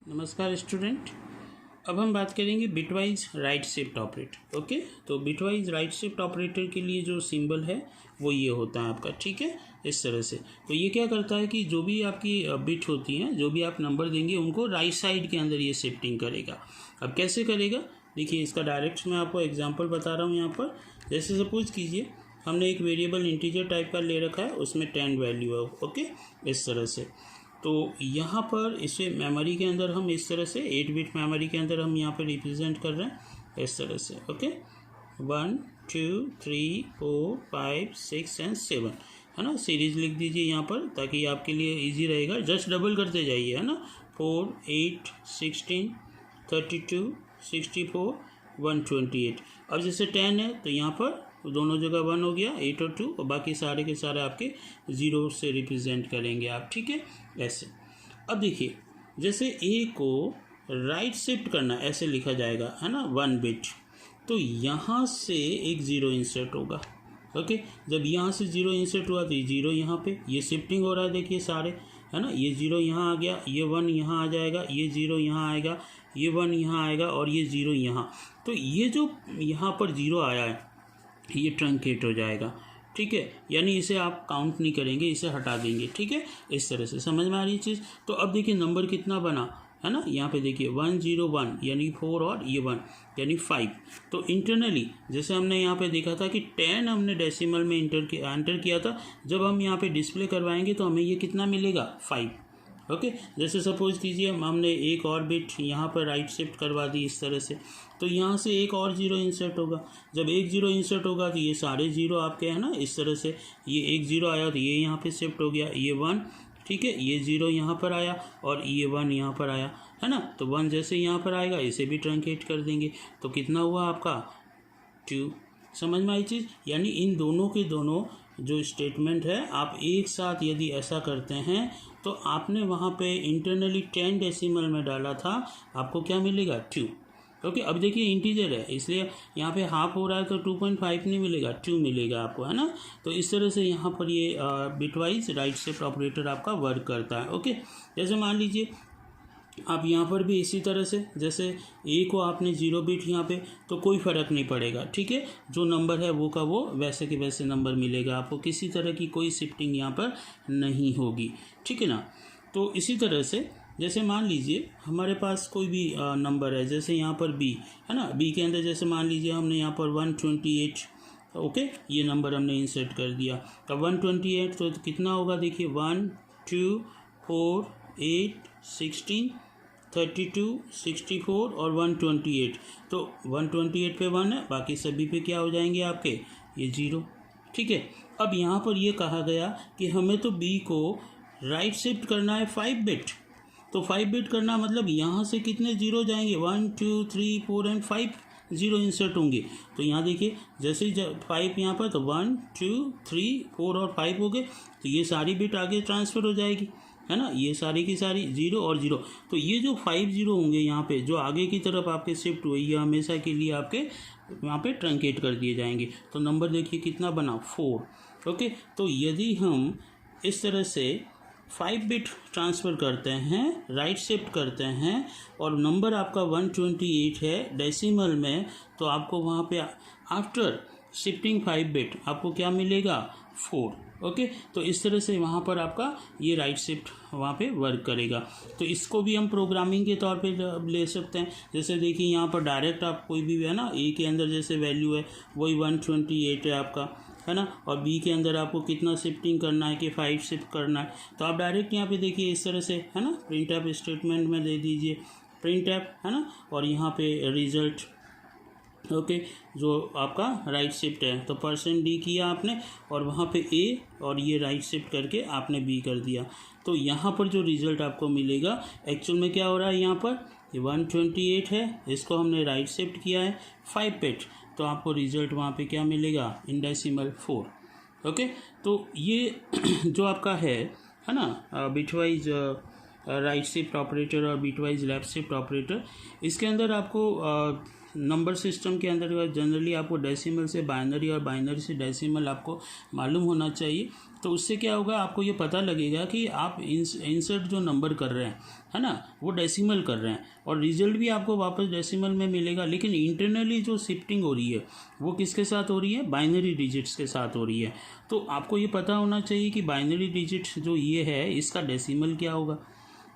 नमस्कार स्टूडेंट। अब हम बात करेंगे bitwise right shift operator. Okay, तो बिटवाइज राइट शिफ्ट ऑपरेटर के लिए जो सिंबल है वो ये होता है आपका, ठीक है, इस तरह से। तो ये क्या करता है कि जो भी आपकी बिट होती हैं, जो भी आप नंबर देंगे उनको राइट साइड के अंदर ये शिफ्टिंग करेगा। अब कैसे करेगा, देखिए इसका डायरेक्ट मैं आपको एग्जाम्पल बता रहा हूँ यहाँ पर। जैसे सपोज कीजिए हमने एक वेरिएबल इंटीजर टाइप का ले रखा है, उसमें 10 वैल्यू है। ओके, इस तरह से। तो यहाँ पर इसे मेमोरी के अंदर हम इस तरह से 8 बिट मेमोरी के अंदर हम यहाँ पे रिप्रेजेंट कर रहे हैं इस तरह से। ओके, 1 2 3 4 5 6 एंड 7 है ना। सीरीज लिख दीजिए यहाँ पर ताकि आपके लिए इजी रहेगा। जस्ट डबल करते जाइए, है ना। 4 8 16 32 64 128। अब जैसे 10 है तो यहाँ पर दोनों जगह 1 हो गया, 8 और 2, और बाकी सारे के सारे आपके 0 से रिप्रेजेंट करेंगे आप, ठीक है, ऐसे। अब देखिए जैसे ए को राइट शिफ्ट करना, ऐसे लिखा जाएगा, है ना, 1 बिट। तो यहाँ से एक 0 इंसर्ट होगा। ओके, जब यहाँ से 0 इंसर्ट हुआ तो ये 0 यहाँ पे, ये शिफ्टिंग हो रहा है, देखिए सारे, है ना। ये 0 यहाँ आ गया, ये 1 यहाँ आ जाएगा, ये 0 यहाँ आएगा, ये 1 यहाँ आएगा, और ये 0 यहाँ। तो ये जो यहाँ पर 0 आया है ये ट्रंकेट हो जाएगा, ठीक है, यानी इसे आप काउंट नहीं करेंगे, इसे हटा देंगे, ठीक है, इस तरह से। समझ में आ रही चीज़। तो अब देखिए नंबर कितना बना, है ना। यहाँ पे देखिए 101 यानी 4 और ये 1 यानी 5। तो इंटरनली जैसे हमने यहाँ पे देखा था कि 10 हमने डेसिमल में एंटर किया था, जब हम यहाँ पे डिस्प्ले करवाएंगे तो हमें ये कितना मिलेगा, 5। ओके, जैसे सपोज कीजिए हमने एक और बिट यहाँ पर राइट शिफ्ट करवा दी इस तरह से, तो यहाँ से एक और 0 इंसर्ट होगा। जब एक 0 इंसर्ट होगा तो ये सारे 0 आपके, है ना, इस तरह से। ये एक 0 आया तो ये यहाँ पे शिफ्ट हो गया, ये 1, ठीक है, ये 0 यहाँ पर आया और ये 1 यहाँ पर आया, है ना। तो 1 जैसे यहाँ पर आएगा इसे भी ट्रंकेट कर देंगे, तो कितना हुआ आपका 2। समझ में आई चीज़। यानी इन दोनों के दोनों जो स्टेटमेंट है, आप एक साथ यदि ऐसा करते हैं तो आपने वहाँ पे इंटरनली 10 डेसिमल में डाला था, आपको क्या मिलेगा, 2। ओके, अब देखिए इंटीजर है इसलिए यहाँ पे हाफ हो रहा है तो 2.5 नहीं मिलेगा, 2 मिलेगा आपको, है ना। तो इस तरह से यहाँ पर ये बिटवाइज राइट शिफ्ट ऑपरेटर आपका वर्क करता है। ओके, जैसे मान लीजिए आप यहाँ पर भी इसी तरह से, जैसे ए को आपने 0 बिट यहाँ पे, तो कोई फ़र्क नहीं पड़ेगा, ठीक है, जो नंबर है वो का वो वैसे के वैसे नंबर मिलेगा आपको, किसी तरह की कोई शिफ्टिंग यहाँ पर नहीं होगी, ठीक है ना। तो इसी तरह से जैसे मान लीजिए हमारे पास कोई भी नंबर है, जैसे यहाँ पर बी, है ना, बी के अंदर जैसे मान लीजिए हमने यहाँ पर 128, ओके, ये नंबर हमने इंसर्ट कर दिया। अब 128 तो कितना होगा, देखिए 1 2 4 8 16 32 64 और 128। तो 128 पे 1 है, बाकी सभी पे क्या हो जाएंगे आपके, ये 0, ठीक है। अब यहाँ पर ये कहा गया कि हमें तो बी को राइट शिफ्ट करना है 5 बिट। तो 5 बिट करना मतलब यहाँ से कितने 0 जाएंगे, 1 2 3 4 एंड 5 0 इंसर्ट होंगे। तो यहाँ देखिए जैसे ही 5 यहाँ पर, तो 1 2 3 4 और 5 हो गए, तो ये सारी बिट आगे ट्रांसफ़र हो जाएगी, है ना। ये सारी की सारी 0 और 0, तो ये जो 5 0 होंगे यहाँ पे जो आगे की तरफ आपके शिफ्ट हुए, ये हमेशा के लिए आपके वहाँ पे ट्रंकेट कर दिए जाएंगे। तो नंबर देखिए कितना बना, 4। ओके, तो यदि हम इस तरह से 5 बिट ट्रांसफ़र करते हैं, राइट शिफ्ट करते हैं, और नंबर आपका 128 है डेसिमल में, तो आपको वहाँ पे आफ्टर शिफ्टिंग 5 बिट आपको क्या मिलेगा, 4। ओके, तो इस तरह से वहाँ पर आपका ये राइट शिफ्ट वहाँ पे वर्क करेगा। तो इसको भी हम प्रोग्रामिंग के तौर पे ले सकते हैं। जैसे देखिए यहाँ पर डायरेक्ट आप कोई भी, है ना, ए के अंदर जैसे वैल्यू है वही 128 है आपका, है ना, और बी के अंदर आपको कितना शिफ्टिंग करना है कि 5 शिफ्ट करना है, तो आप डायरेक्ट यहाँ पे देखिए इस तरह से, है ना, प्रिंट एफ स्टेटमेंट में दे दीजिए प्रिंट एफ, है ना, और यहाँ पे रिजल्ट। ओके, जो आपका राइट शिफ्ट है तो %d किया आपने, और वहाँ पे ए और ये राइट शिफ्ट करके आपने बी कर दिया। तो यहाँ पर जो रिज़ल्ट आपको मिलेगा एक्चुअल में क्या हो रहा है, यहाँ पर ये 128 है, इसको हमने राइट शिफ्ट किया है 5 बिट, तो आपको रिज़ल्ट वहाँ पे क्या मिलेगा, इन डेसिमल 4। ओके, तो ये जो आपका है ना, बिटवाइज राइट शिफ्ट ऑपरेटर और बिटवाइज लेफ्ट शिफ्ट ऑपरेटर, इसके अंदर आपको नंबर सिस्टम के अंदर जनरली आपको डेसिमल से बाइनरी और बाइनरी से डेसिमल आपको मालूम होना चाहिए। तो उससे क्या होगा, आपको ये पता लगेगा कि आप इंसर्ट जो नंबर कर रहे हैं, है ना, वो डेसिमल कर रहे हैं और रिजल्ट भी आपको वापस डेसिमल में मिलेगा। लेकिन इंटरनली जो शिफ्टिंग हो रही है वो किसके साथ हो रही है, बाइनरी डिजिट्स के साथ हो रही है। तो आपको ये पता होना चाहिए कि बाइनरी डिजिट्स जो ये है इसका डेसिमल क्या होगा,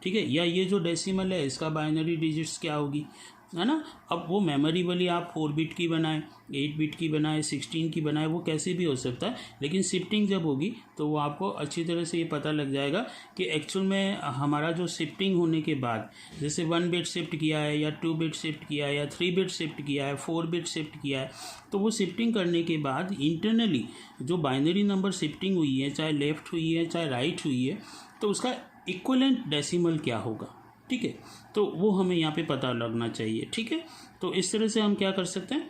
ठीक है, या ये जो डेसिमल है इसका बाइनरी डिजिट्स क्या होगी, है ना। अब वो मेमोरेबली आप 4 बिट की बनाएं, 8 बिट की बनाएं, 16 की बनाएं, वो कैसे भी हो सकता है। लेकिन शिफ्टिंग जब होगी तो वो आपको अच्छी तरह से ये पता लग जाएगा कि एक्चुअल में हमारा जो शिफ्टिंग होने के बाद जैसे 1 बिट शिफ्ट किया है या 2 बिट शिफ्ट किया है या 3 बिट शिफ्ट किया है, 4 बिट शिफ्ट किया है, तो वो शिफ्टिंग करने के बाद इंटरनली जो बाइनरी नंबर शिफ्टिंग हुई है, चाहे लेफ़्ट हुई है चाहे राइट हुई है, तो उसका इक्विवेलेंट डेसिमल क्या होगा, ठीक है। तो वो हमें यहाँ पे पता लगना चाहिए, ठीक है। तो इस तरह से हम क्या कर सकते हैं,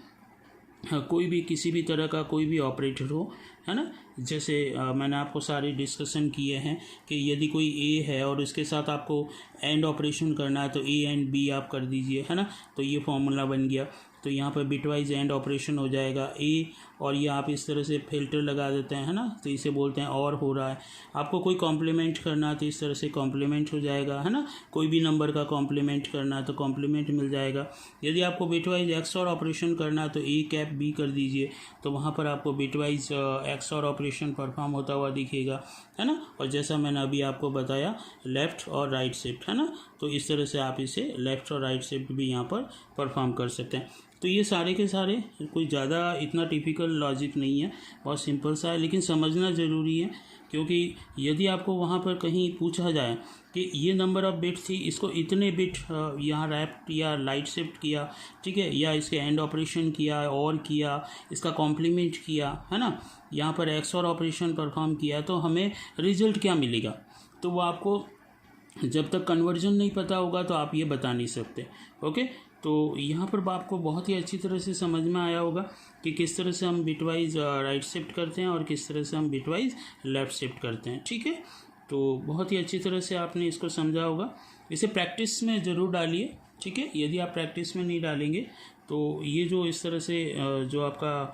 हाँ, कोई भी किसी भी तरह का कोई भी ऑपरेटर हो, है ना, जैसे मैंने आपको सारे डिस्कशन किए हैं कि यदि कोई ए है और उसके साथ आपको एंड ऑपरेशन करना है तो ए एंड बी आप कर दीजिए, है ना, तो ये फॉर्मूला बन गया। तो यहाँ पर बिटवाइज एंड ऑपरेशन हो जाएगा ए, और ये आप इस तरह से फिल्टर लगा देते हैं, है ना, तो इसे बोलते हैं और हो रहा है। आपको कोई कॉम्प्लीमेंट करना है तो इस तरह से कॉम्प्लीमेंट हो जाएगा, है ना, कोई भी नंबर का कॉम्प्लीमेंट करना है तो कॉम्प्लीमेंट मिल जाएगा। यदि आपको बिटवाइज एक्स और ऑपरेशन करना है तो ए कैप बी कर दीजिए, तो वहाँ पर आपको बिटवाइज एक्स और ऑपरेशन परफॉर्म होता हुआ दिखेगा, है ना। और जैसा मैंने अभी आपको बताया लेफ़्ट और राइट शिफ्ट, है ना, तो इस तरह से आप इसे लेफ़्ट और राइट शिफ्ट भी यहाँ पर परफॉर्म कर सकते हैं। तो ये सारे के सारे कोई ज़्यादा इतना टिपिकल लॉजिक नहीं है, बहुत सिंपल सा है, लेकिन समझना ज़रूरी है, क्योंकि यदि आपको वहाँ पर कहीं पूछा जाए कि ये नंबर ऑफ बिट थी, इसको इतने बिट यहाँ लेफ्ट या राइट शिफ्ट किया, ठीक है, या इसके एंड ऑपरेशन किया और किया, इसका कॉम्प्लीमेंट किया, है ना, यहाँ पर एक्स और ऑपरेशन परफॉर्म किया, तो हमें रिजल्ट क्या मिलेगा, तो वो आपको जब तक कन्वर्जन नहीं पता होगा तो आप ये बता नहीं सकते। ओके, तो यहाँ पर आपको बहुत ही अच्छी तरह से समझ में आया होगा कि किस तरह से हम बिटवाइज राइट शिफ्ट करते हैं और किस तरह से हम बिटवाइज लेफ़्ट शिफ्ट करते हैं, ठीक है। तो बहुत ही अच्छी तरह से आपने इसको समझा होगा। इसे प्रैक्टिस में ज़रूर डालिए, ठीक है। यदि आप प्रैक्टिस में नहीं डालेंगे तो ये जो इस तरह से जो आपका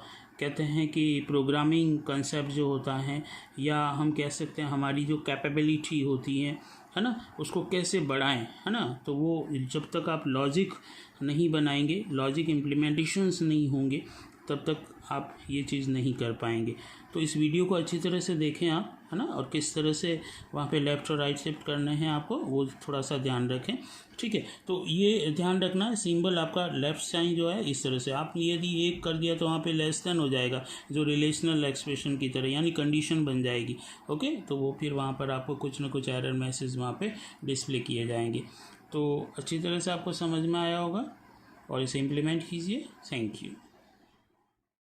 कहते हैं कि प्रोग्रामिंग कंसेप्ट जो होता है, या हम कह सकते हैं हमारी जो कैपेबिलिटी होती है ना, उसको कैसे बढ़ाएं, है ना, तो वो जब तक आप लॉजिक नहीं बनाएंगे, लॉजिक इम्प्लीमेंटेशंस नहीं होंगे, तब तक आप ये चीज़ नहीं कर पाएंगे। तो इस वीडियो को अच्छी तरह से देखें आप, है ना, और किस तरह से वहाँ पे लेफ़्ट और राइट शिफ्ट करने हैं आपको, वो थोड़ा सा ध्यान रखें, ठीक है। तो ये ध्यान रखना है, सिंबल आपका लेफ़्ट साइन जो है इस तरह से, आप यदि एक कर दिया तो वहाँ पे लेस देन हो जाएगा, जो रिलेशनल एक्सप्रेशन की तरह, यानी कंडीशन बन जाएगी। ओके, तो वो फिर वहाँ पर आपको कुछ ना कुछ एरर मैसेज वहाँ पे डिस्प्ले किए जाएंगे। तो अच्छी तरह से आपको समझ में आया होगा और इसे इम्प्लीमेंट कीजिए। Thank you.